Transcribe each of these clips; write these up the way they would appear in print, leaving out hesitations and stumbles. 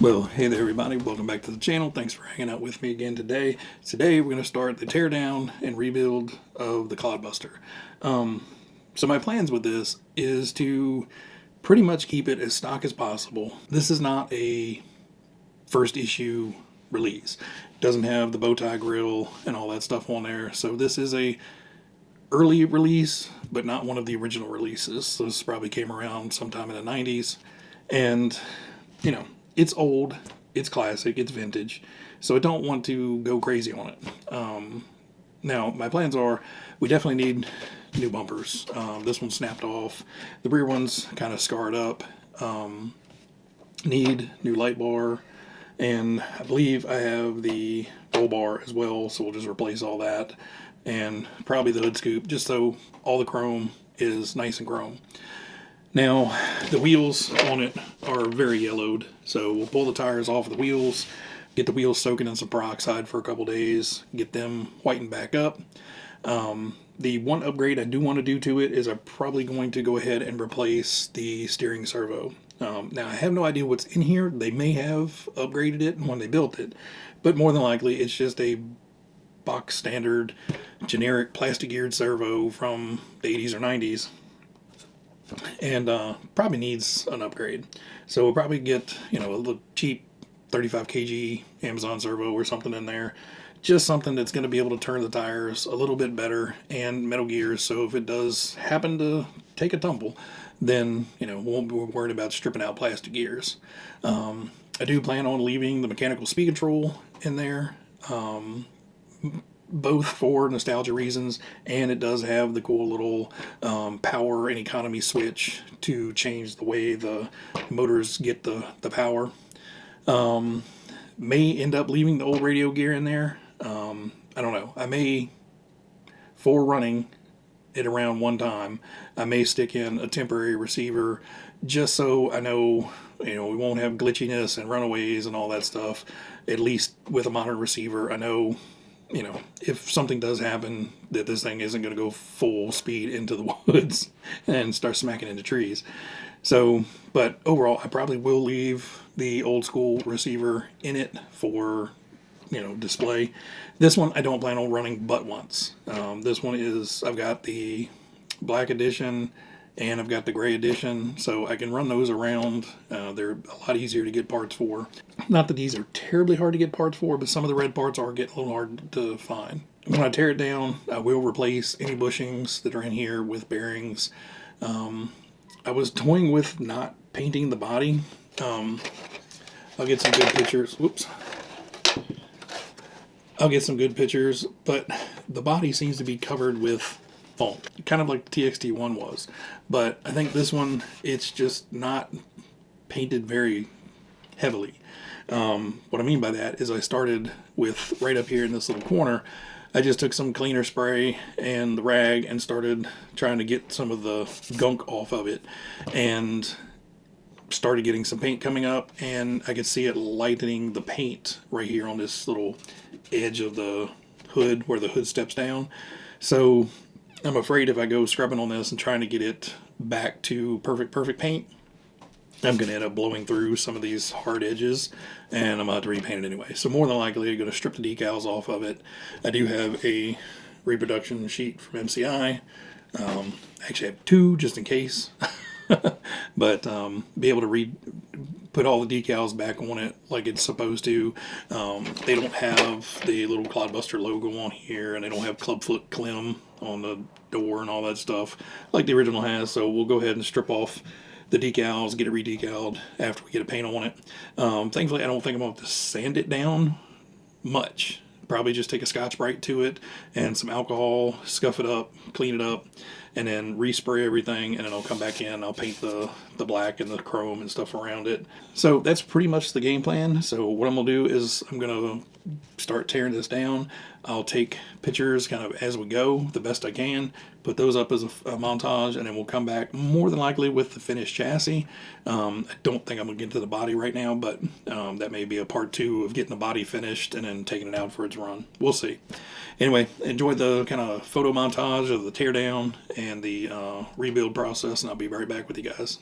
Well, hey there everybody, welcome back to the channel. Thanks for hanging out with me again today. Today we're going to start the teardown and rebuild of the Clod Buster. So my plans with this is to pretty much keep it as stock as possible. This is not a first issue release. It doesn't have the bow tie grill and all that stuff on there. So this is a early release, but not one of the original releases. So this probably came around sometime in the 90s. And, you know, it's old, it's classic, it's vintage, so I don't want to go crazy on it. Now, my plans are, we definitely need new bumpers. This one snapped off. The rear one's kind of scarred up. Need new light bar, and I believe I have the roll bar as well, so we'll just replace all that. And probably the hood scoop, just so all the chrome is nice and chrome. Now, the wheels on it are very yellowed, so we'll pull the tires off of the wheels, get the wheels soaking in some peroxide for a couple days, get them whitened back up. The one upgrade I do want to do to it is I'm probably going to go ahead and replace the steering servo. Now, I have no idea what's in here. They may have upgraded it when they built it, but more than likely it's just a box standard generic plastic geared servo from the 80s or 90s. And probably needs an upgrade. So we'll probably get, you know, a little cheap 35 kg Amazon servo or something in there. Just something that's going to be able to turn the tires a little bit better, and metal gears, so if it does happen to take a tumble, then, you know, we won't be worried about stripping out plastic gears. I do plan on leaving the mechanical speed control in there. Both for nostalgia reasons, and it does have the cool little power and economy switch to change the way the motors get the power. May end up leaving the old radio gear in there. I don't know. I may, for running it around one time, I may stick in a temporary receiver just so I know, you know, we won't have glitchiness and runaways and all that stuff. At least with a modern receiver, I know, you know, if something does happen, that this thing isn't going to go full speed into the woods and start smacking into trees. So, but overall, I probably will leave the old school receiver in it for, you know, display. This one I don't plan on running but once. This one is, I've got the black edition and I've got the gray edition, so I can run those around. They're a lot easier to get parts for. Not that these are terribly hard to get parts for, but some of the red parts are getting a little hard to find. When I tear it down, I will replace any bushings that are in here with bearings. I was toying with not painting the body. I'll get some good pictures. Whoops. I'll get some good pictures, but the body seems to be covered with foam, kind of like the TXT1 was. But I think this one, it's just not painted very heavily. What I mean by that is I started with right up here in this little corner. I just took some cleaner spray and the rag and started trying to get some of the gunk off of it, and started getting some paint coming up, and I could see it lightening the paint right here on this little edge of the hood where the hood steps down. So I'm afraid if I go scrubbing on this and trying to get it back to perfect paint, I'm going to end up blowing through some of these hard edges, and I'm going to have to repaint it anyway. So more than likely, I'm going to strip the decals off of it. I do have a reproduction sheet from MCI. Actually, I have two just in case. But be able to put all the decals back on it like it's supposed to. They don't have the little Clod Buster logo on here, and they don't have clubfoot clim on the door and all that stuff like the original has. So we'll go ahead and strip off the decals, get it re-decaled after we get a paint on it. Thankfully, I don't think I'm going to have to sand it down much. Probably just take a Scotch-Brite to it and some alcohol, scuff it up, clean it up, and then respray everything, and then I'll come back in, I'll paint the black and the chrome and stuff around it. So that's pretty much the game plan. So what I'm going to do is I'm going to start tearing this down. I'll take pictures kind of as we go, the best I can, put those up as a montage, and then we'll come back more than likely with the finished chassis. I don't think I'm going to get to the body right now, but that may be a part 2 of getting the body finished and then taking it out for its run. We'll see. Anyway, enjoy the kind of photo montage of the teardown and the rebuild process, and I'll be right back with you guys.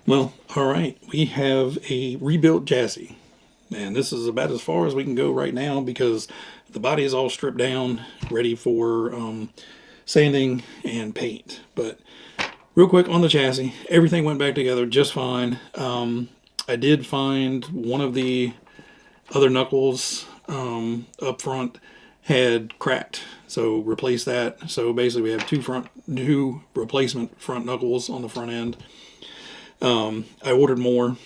Well, all right, we have a rebuilt chassis. And this is about as far as we can go right now because the body is all stripped down, ready for sanding and paint. But real quick on the chassis, everything went back together just fine. I did find one of the other knuckles up front had cracked, so replace that. So basically we have two replacement front knuckles on the front end. I ordered more.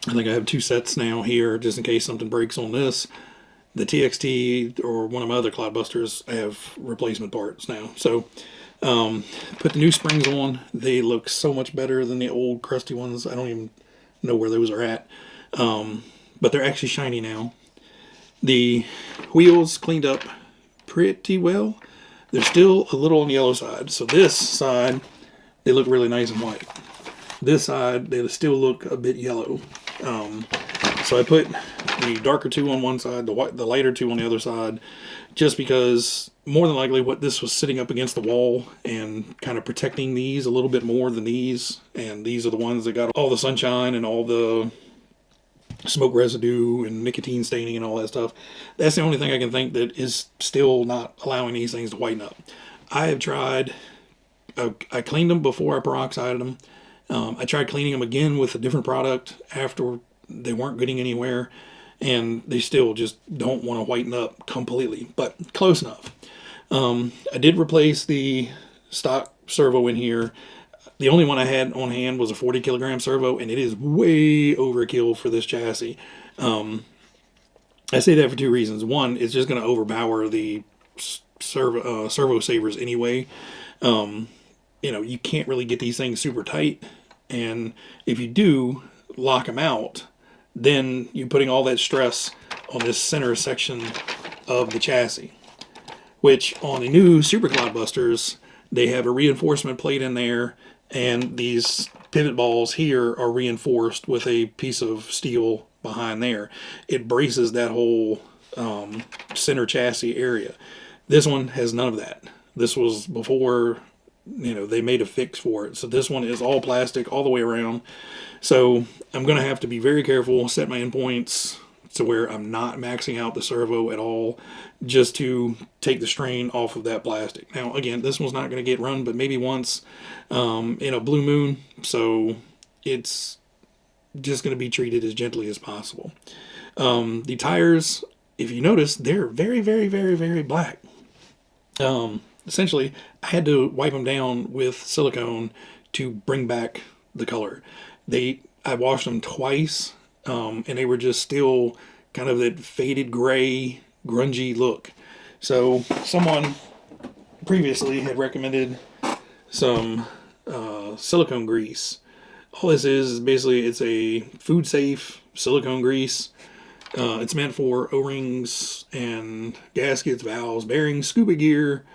I think I have 2 sets now here just in case something breaks on this. The TXT or one of my other Clod Busters, I have replacement parts now. So put the new springs on. They look so much better than the old crusty ones. I don't even know where those are at. But they're actually shiny now. The wheels cleaned up pretty well. They're still a little on the yellow side. So this side, they look really nice and white. This side, they still look a bit yellow. So I put the darker two on one side, the lighter two on the other side, just because more than likely what this was sitting up against the wall and kind of protecting these a little bit more than these. And these are the ones that got all the sunshine and all the smoke residue and nicotine staining and all that stuff. That's the only thing I can think that is still not allowing these things to whiten up. I have tried, I cleaned them before I peroxided them. I tried cleaning them again with a different product after they weren't getting anywhere, and they still just don't want to whiten up completely, but close enough. I did replace the stock servo in here. The only one I had on hand was a 40 kilogram servo, and it is way overkill for this chassis. I say that for two reasons. One, it's just going to overpower the servo savers anyway. You can't really get these things super tight, and if you do lock them out, then you're putting all that stress on this center section of the chassis, which on the new Super Clod Busters, they have a reinforcement plate in there, and these pivot balls here are reinforced with a piece of steel behind there. It braces that whole center chassis area. This one has none of that. This was before they made a fix for it. So this one is all plastic all the way around. So I'm going to have to be very careful, set my endpoints to where I'm not maxing out the servo at all, just to take the strain off of that plastic. Now, again, this one's not going to get run, but maybe once in a blue moon. So it's just going to be treated as gently as possible. The tires, if you notice, they're very, very, very, very black. Essentially, I had to wipe them down with silicone to bring back the color. I washed them twice, and they were just still kind of that faded gray, grungy look. So someone previously had recommended some silicone grease. All this is basically, it's a food safe silicone grease. It's meant for O-rings and gaskets, valves, bearings, scuba gear.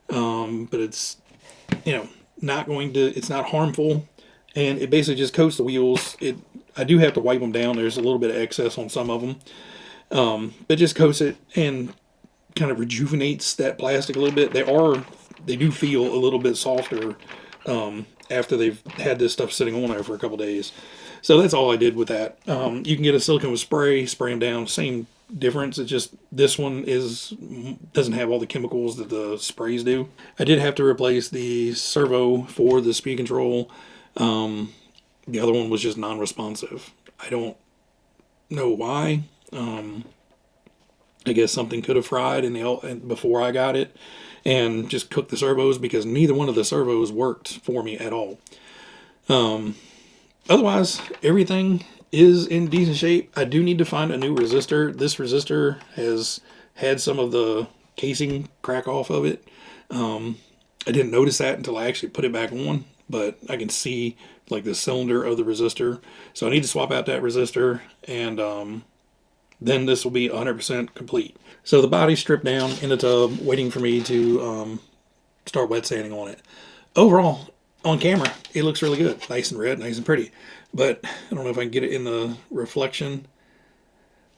But it's, it's not harmful, and it basically just coats the wheels. I do have to wipe them down. There's a little bit of excess on some of them. It just coats it and kind of rejuvenates that plastic a little bit. They do feel a little bit softer, after they've had this stuff sitting on there for a couple days. So that's all I did with that. You can get a silicone spray them down, same difference. It's just this one doesn't have all the chemicals that the sprays do. I did have to replace the servo for the speed control. The other one was just non-responsive. I don't know why. I guess something could have fried before I got it and just cooked the servos, because neither one of the servos worked for me at all. Otherwise, everything is in decent shape. I do need to find a new resistor. This resistor has had some of the casing crack off of it. I didn't notice that until I actually put it back on, but I can see like the cylinder of the resistor. So I need to swap out that resistor, and then this will be 100% complete. So the body's stripped down in the tub, waiting for me to start wet sanding on it. Overall, on camera, it looks really good. Nice and red, nice and pretty. But I don't know if I can get it in the reflection.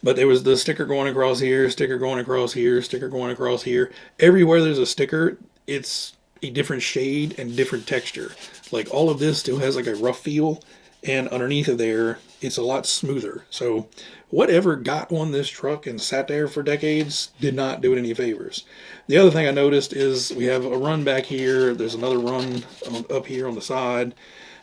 But there was the sticker going across here, sticker going across here, sticker going across here. Everywhere there's a sticker, it's a different shade and different texture. Like all of this still has like a rough feel, and underneath of there, it's a lot smoother. So whatever got on this truck and sat there for decades did not do it any favors. The other thing I noticed is we have a run back here. There's another run up here on the side,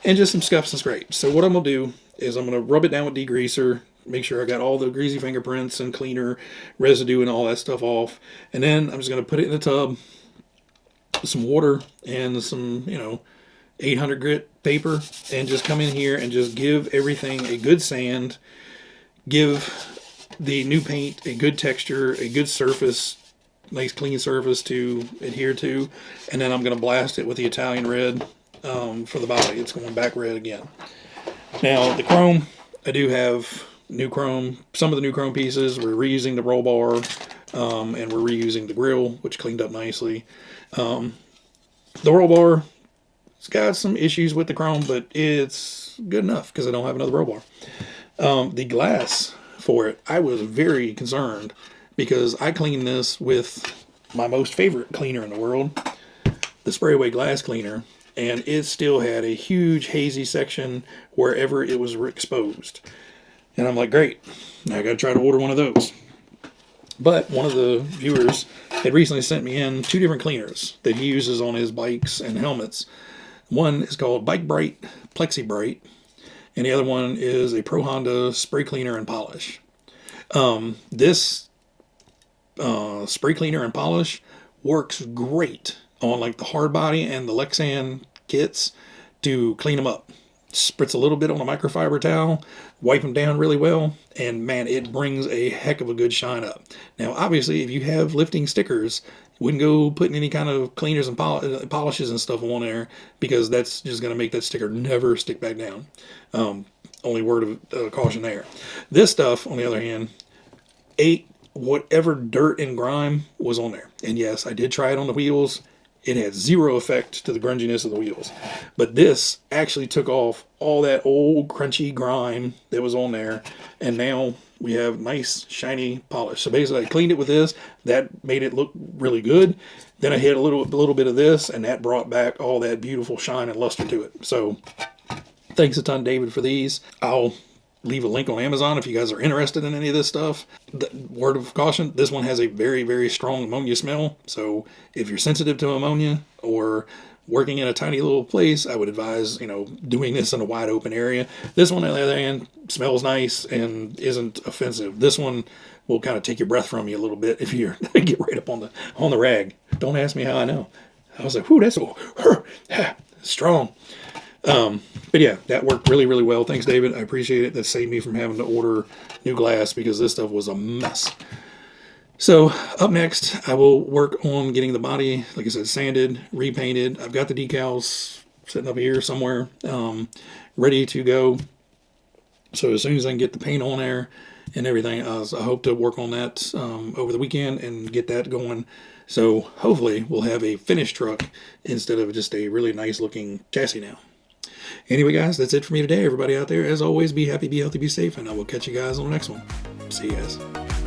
and just some scuffs and scrapes. So what I'm going to do is I'm going to rub it down with degreaser, make sure I got all the greasy fingerprints and cleaner residue and all that stuff off. And then I'm just going to put it in the tub, some water and some, 800 grit paper, and just come in here and just give everything a good sand, give the new paint a good texture, a good surface, nice clean surface to adhere to, and then I'm going to blast it with the Italian red for the body. It's going back red again. Now the chrome, I do have new chrome. Some of the new chrome pieces, we're reusing the roll bar, and we're reusing the grill, which cleaned up nicely. The roll bar, it's got some issues with the chrome, but it's good enough because I don't have another roll bar. The glass for it, I was very concerned because I cleaned this with my most favorite cleaner in the world, the spray away glass cleaner, and it still had a huge hazy section wherever it was exposed. And I'm like, great, now I got to try to order one of those. But one of the viewers had recently sent me in 2 different cleaners that he uses on his bikes and helmets. One is called Bike Bright Plexi Bright, and the other one is a Pro Honda spray cleaner and polish. This spray cleaner and polish works great on like the hard body and the Lexan kits to clean them up. Spritz a little bit on a microfiber towel, wipe them down really well, and man, it brings a heck of a good shine up. Now, obviously, if you have lifting stickers, you wouldn't go putting any kind of cleaners and polishes and stuff on there because that's just going to make that sticker never stick back down. Only word of caution there. This stuff, on the other hand, ate whatever dirt and grime was on there. And yes, I did try it on the wheels. It had zero effect to the grunginess of the wheels. But this actually took off all that old crunchy grime that was on there. And now we have nice shiny polish. So basically I cleaned it with this. That made it look really good. Then I hit a little bit of this, and that brought back all that beautiful shine and luster to it. So thanks a ton, David, for these. I'll leave a link on Amazon if you guys are interested in any of this stuff. The word of caution, this one has a very, very strong ammonia smell. So if you're sensitive to ammonia or working in a tiny little place, I would advise, doing this in a wide open area. This one, on the other hand, smells nice and isn't offensive. This one will kind of take your breath from you a little bit if you get right up on the rag. Don't ask me how I know. I was like, whoo, that's strong. But yeah, that worked really, really well. Thanks, David. I appreciate it. That saved me from having to order new glass because this stuff was a mess. So up next, I will work on getting the body, like I said, sanded, repainted. I've got the decals sitting up here somewhere, ready to go. So as soon as I can get the paint on there and everything, I hope to work on that over the weekend and get that going. So hopefully we'll have a finished truck instead of just a really nice looking chassis now. Anyway, guys, that's it for me today. Everybody out there, as always, be happy, be healthy, be safe, and I will catch you guys on the next one. See you guys.